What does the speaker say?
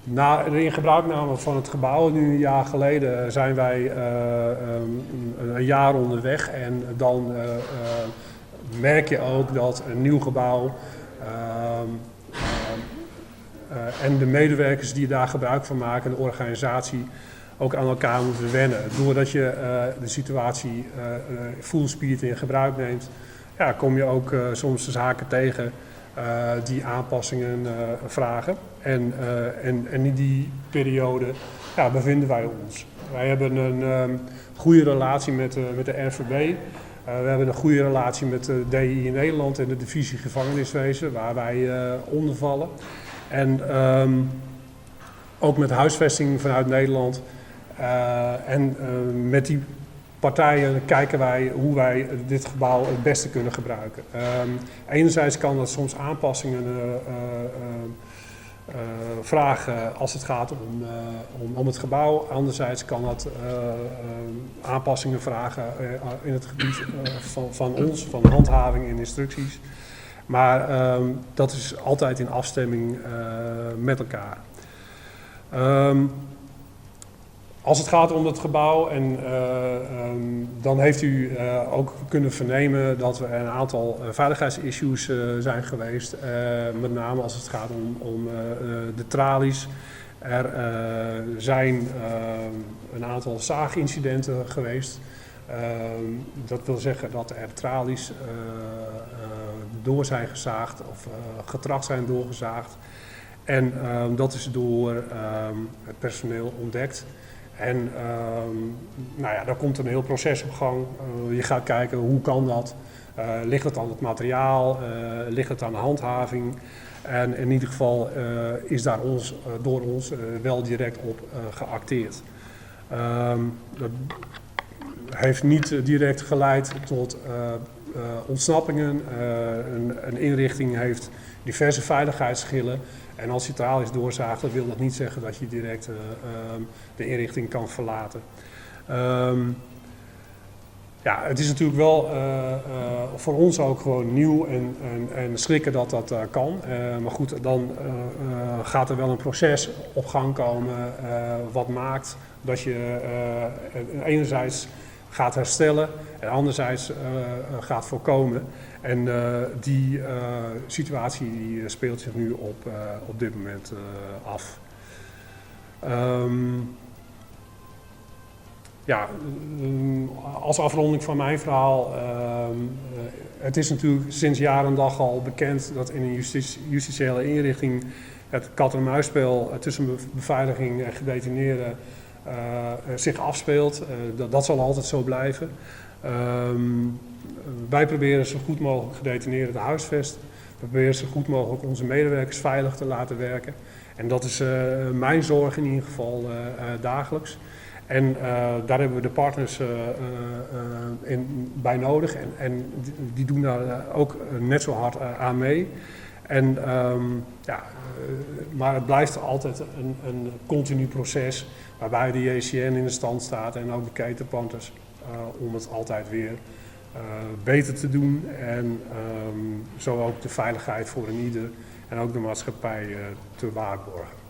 Na de ingebruikname van het gebouw, nu een jaar geleden, zijn wij een jaar onderweg. En dan merk je ook dat een nieuw gebouw en de medewerkers die daar gebruik van maken, de organisatie, ook aan elkaar moeten wennen. Doordat je de situatie full speed in gebruik neemt, ja, kom je ook soms de zaken tegen die aanpassingen vragen. En in die periode bevinden wij ons. Wij hebben een goede relatie met de RVB. We hebben een goede relatie met de DI in Nederland en de divisie gevangeniswezen, waar wij onder vallen. En ook met huisvesting vanuit Nederland. Met die partijen kijken wij hoe wij dit gebouw het beste kunnen gebruiken. Enerzijds kan dat soms aanpassingen vragen als het gaat om het gebouw. Anderzijds kan dat aanpassingen vragen in het gebied van ons, van handhaving en instructies. Maar dat is altijd in afstemming met elkaar. Als het gaat om het gebouw, dan heeft u ook kunnen vernemen dat er een aantal veiligheidsissues zijn geweest. Met name als het gaat om de tralies. Er zijn een aantal zaagincidenten geweest. Dat wil zeggen dat er tralies door zijn gezaagd of getracht zijn doorgezaagd. En dat is door het personeel ontdekt. En daar komt een heel proces op gang. Je gaat kijken hoe kan dat. Ligt het aan het materiaal? Ligt het aan de handhaving? En in ieder geval is daar door ons wel direct op geacteerd. Dat heeft niet direct geleid tot ontsnappingen. Een inrichting heeft diverse veiligheidsschillen. En als je tralies doorzaagt, dan wil dat niet zeggen dat je direct de inrichting kan verlaten. Het is natuurlijk wel voor ons ook gewoon nieuw en schrikken dat dat kan. Maar goed, dan gaat er wel een proces op gang komen wat maakt dat je enerzijds gaat herstellen en anderzijds gaat voorkomen. En die situatie die speelt zich nu op dit moment af. Als afronding van mijn verhaal, het is natuurlijk sinds jaar en dag al bekend dat in een justitiële inrichting het kat-en-muisspel tussen beveiliging en gedetineerden zich afspeelt. Dat zal altijd zo blijven. Wij proberen zo goed mogelijk gedetineerden te huisvesten. We proberen zo goed mogelijk onze medewerkers veilig te laten werken. En dat is mijn zorg in ieder geval dagelijks. En daar hebben we de partners bij nodig. En die doen daar ook net zo hard aan mee. En, maar het blijft altijd een continu proces waarbij de JCN in de stand staat en ook de ketenpartners om het altijd weer beter te doen en zo ook de veiligheid voor een ieder en ook de maatschappij te waarborgen.